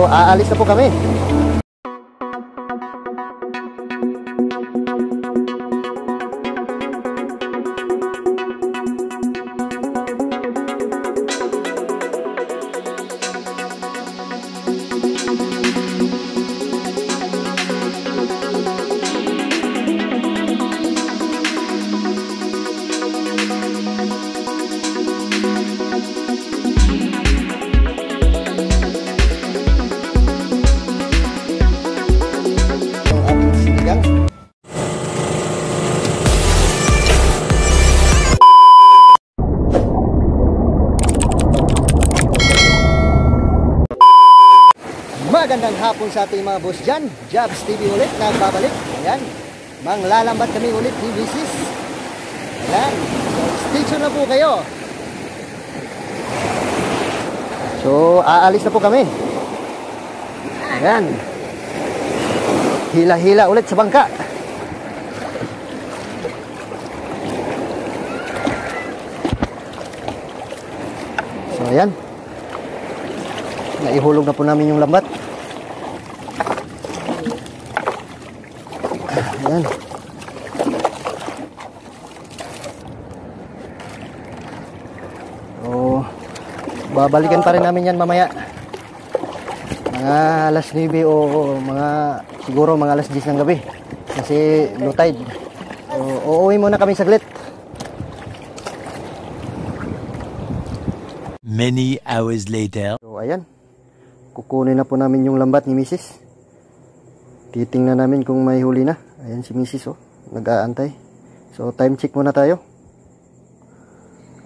aalis na po kami. Magandang hapon sa ating mga boss dyan. Jobs TV ulit, nagbabalik. Ayan, manglalambat kami ulit ni Mrs. Ayan, so stay tuned na po kayo. So aalis na po kami. Ayan, hila-hila ulit sa bangka. So ayan, naihulog na po namin yung lambat. Ayan. So, babalikan pa rin namin yan mamaya. Mga alas 9 o siguro mga alas 10 ng gabi. Kasi low tide. So, uuwi muna kami saglit. Many hours later. So, ayan. Kukunin na po namin yung lambat ni Mrs. Titingnan namin kung may huli na. Ayan si Mrs. Oh, nag-aantay. So time check muna tayo.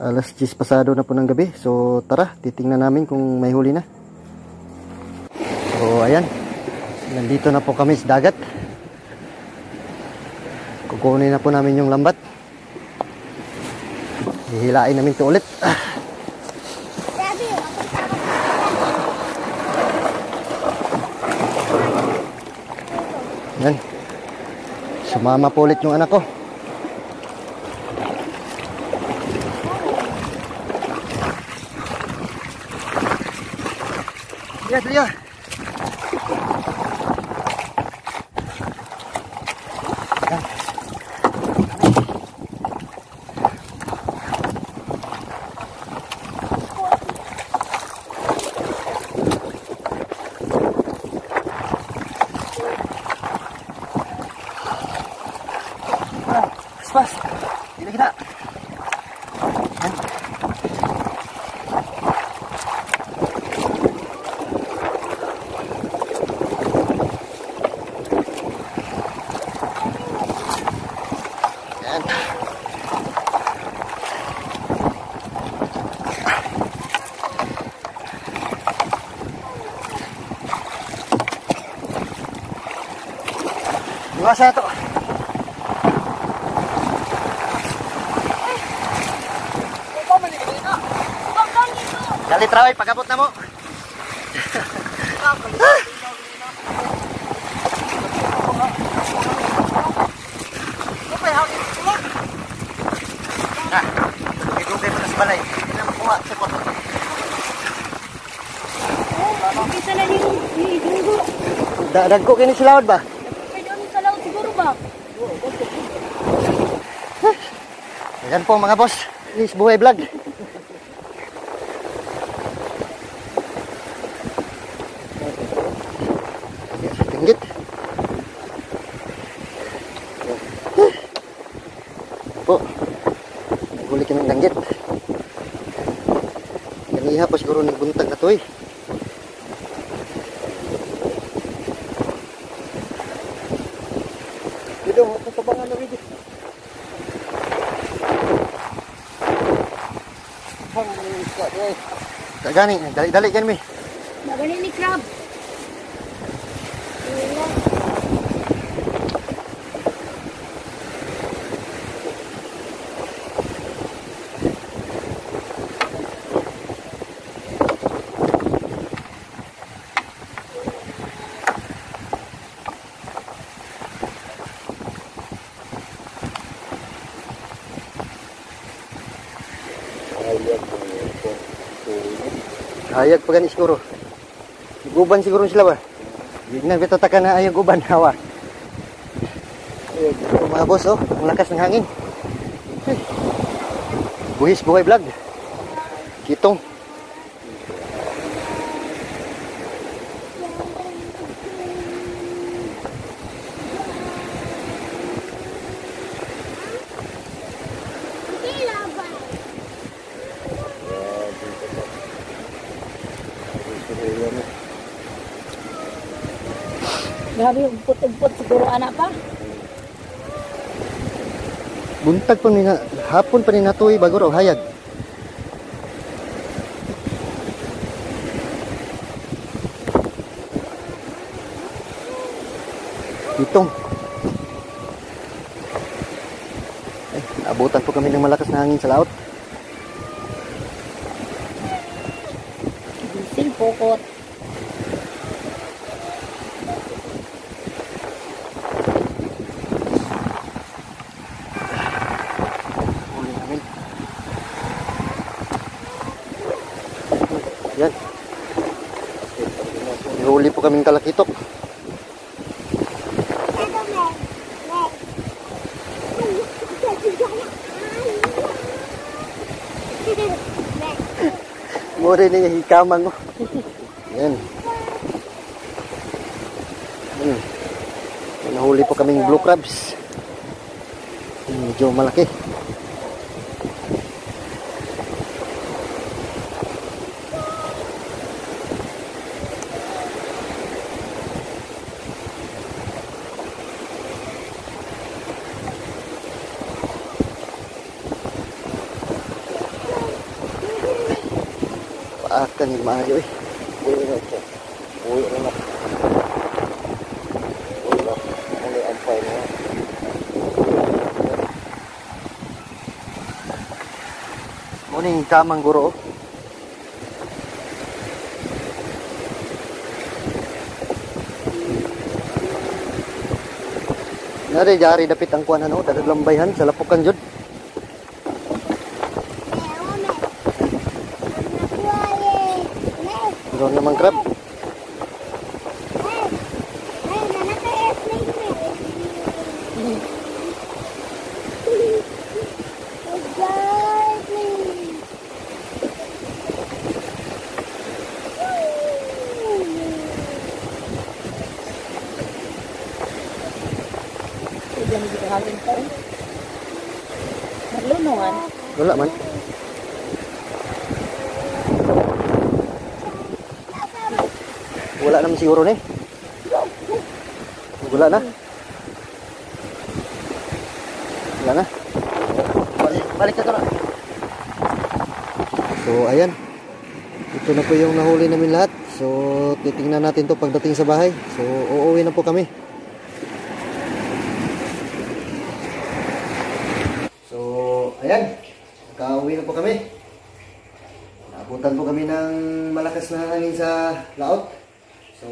Alas 10 pasado na po ng gabi. So tara, titingnan namin kung may huli na. So ayan, nandito na po kami sa dagat. Kukunin na po namin yung lambat. Hihilain namin ito ulit. Yan. Sumama po ulit yung anak ko. Yes, Leo. Pas, ini kita. Dua satu. Dali traway, pagabot na mo. Dugay-dugay pa na sa balay. Hindi na makuha. Isa na yung idugo. Dagko kini sa laod ba? Pwede kami sa laod siguro ba? Ayan po mga boss. Please buhay vlog. Tinggit. Po. Huli kami ng danggit. Ganiha po siguro nagbuntag na to eh. Dito, kasabangan na rin. Kagani, dali-dali kan mi. Nagani ni crab. Hayag pa gani siguro. Guban siguro sila ba? Tignan, bitatakan na ayaw guban. Hawa. Ito mga boss, oh. Ang lakas ng hangin. Ay. Buhis buhay vlog. Kitong. Grabe, umpot-umpot siguro anak pa. Buntag pa nina, hapon pa ni natuloy bago raw hayag. Itong. Ay, naabutan po kami ng malakas na hangin sa laot. Bising pokot. Huli namin. Yan. Nihuli po kaming talakitok. Mura niya hikamang mo. Yan. Nahuli po kaming blue crabs. Medyo malaki. Paakan yung maayo eh. Uwi na ito. Uwi na. Uwi na. Uwi ang pay na. Muna yung kamang guro. Nari, jari dapit ang kuwan ano. Dadaglambayhan sa lapukan jud. Meron namang crab. Diyan dito halin pa rin. Marlunungan. Wala man. Wala naman siguro ni. Wala na. Wala na. Balik ka to na. So, ayan. Ito na po yung nahuli namin lahat. So, titingnan natin to pagdating sa bahay. So, uuwi na po kami. So, ayan. Nakauwi na po kami. Naabutan po kami ng malakas na hangin sa laot. So,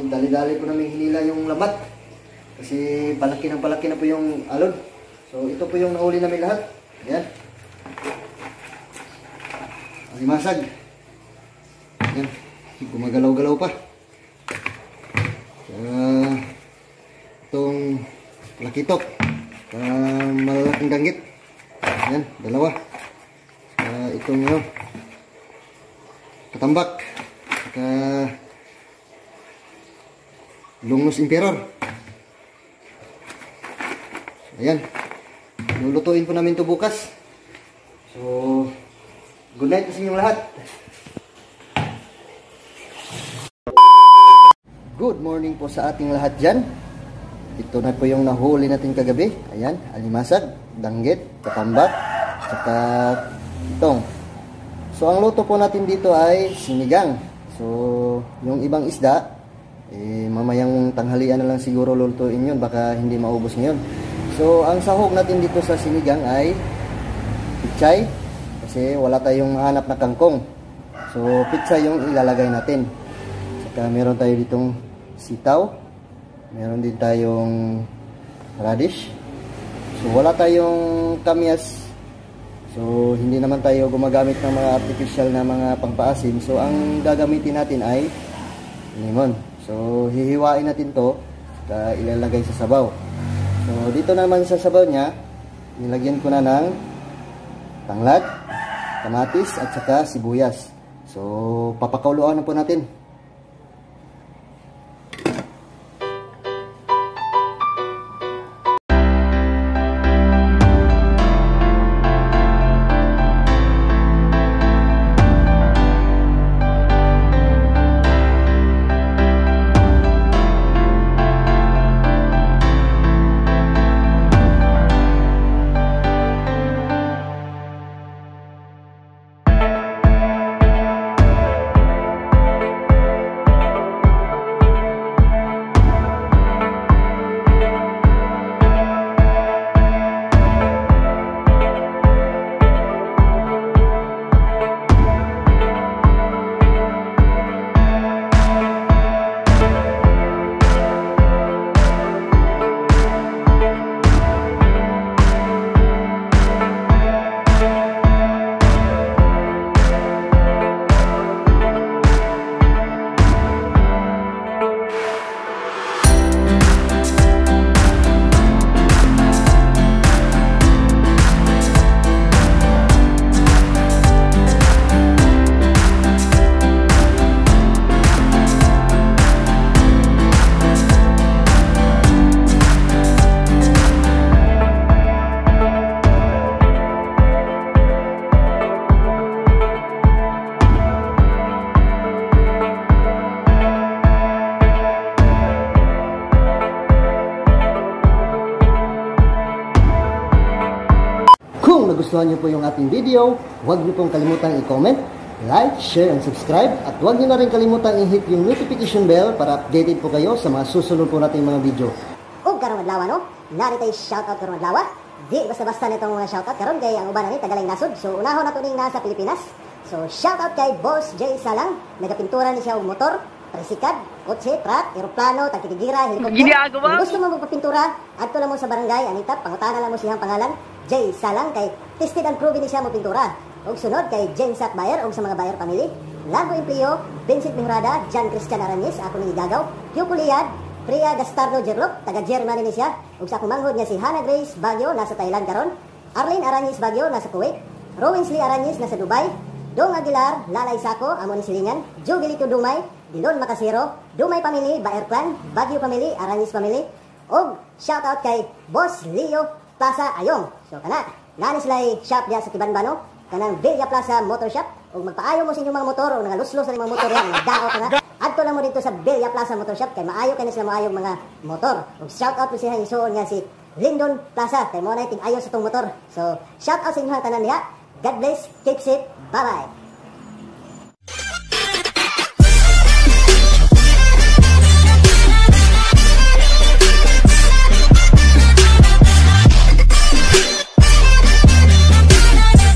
dali-dali po namin hinila yung lamat. Kasi palaki na po yung alon. So, ito po yung nahuli namin lahat. Ayan. Alimasag. Ayan. Gumagalaw-galaw pa. Itong lakitok. Malalaking danggit. Ayan, dalawa. Itong katambak. Lungus Emperor. Ayan. Lulutuin po namin ito bukas. So, good night sa inyong lahat. Good morning po sa ating lahat dyan. Ito na po yung nahuli natin kagabi. Ayan, alimasag, danggit, katambak, saka itong. So, ang luto po natin dito ay sinigang. So, yung ibang isda, mamayang tanghalian na lang siguro lulutuin yun, baka hindi maubos ngayon. So ang sahog natin dito sa sinigang ay pichay, kasi wala tayong hanap na kangkong. So pichay yung ilalagay natin. Saka meron tayo ditong sitaw, meron din tayong radish. So wala tayong kamyas, so hindi naman tayo gumagamit ng mga artificial na mga pangpaasim. So ang gagamitin natin ay lemon. So hihiwain natin to at ilalagay sa sabaw. So dito naman sa sabaw niya, nilagyan ko na ng tanglad, kamatis at saka sibuyas. So papakuluan na po natin. Kung nagustuhan niyo po yung ating video, huwag niyo pong kalimutang i-comment, like, share, and subscribe. At huwag niyo na rin kalimutang i-hit yung notification bell para updated po kayo sa mga susunod po nating mga video. Ug karong adlaw no, naritay shoutout karong adlaw. Di basta-basta nitong mga shoutout karon kay ang uban ni tagalay nasod. So unahon nato ning nasa Pilipinas. So shoutout kay Boss J Salang, nagapintura ni siya og motor, tricycle, kotse, truck, eroplano, tagtigira, helicopter. Kung gusto mo magpapintura, adto lang mo sa barangay Anita, pangutana lang mo siyang pangalan, J Salang, kay tested and proven ni siya mo pintura. Og sunod kay Jensak Bayer og sa mga Bayer family. Largo Empleo, Vincent Mihurada, John Christian Aranis, ako ni Igagaw, Hugh Puliad, Priya Gastardo Jerlop, taga Germany ni siya. Ug sa akong manghod nga si Hannah Grace Bagyo, nasa Thailand karon. Arlene Aranis Bagyo, nasa Kuwait. Rowens Lee Aranis, nasa Dubai. Dong Aguilar, Lalay Sako, amo ni Silingan. Jubilito Dumay, Dilon Makasiro, Dumay Family, Baer Clan, Bagyo Family, Aranis Family. Og shoutout kay Boss Leo Plaza Ayong. So kana, nani sila shop diya sa Kibanbano, kanang Villa Plaza Motor Shop. Og magpaayo mo sa inyong mga motor o nangaluslos sa mga motor yan, nagdao ka na. Adto lang mo dito sa Villa Plaza Motor Shop kay maayo kay sila maayong mga motor. Og shoutout po siya isuon nga si Lyndon Plaza, kay mo na tig ayo sa tong motor. So shoutout sa inyong tanan niya. God bless, keep safe, bye-bye.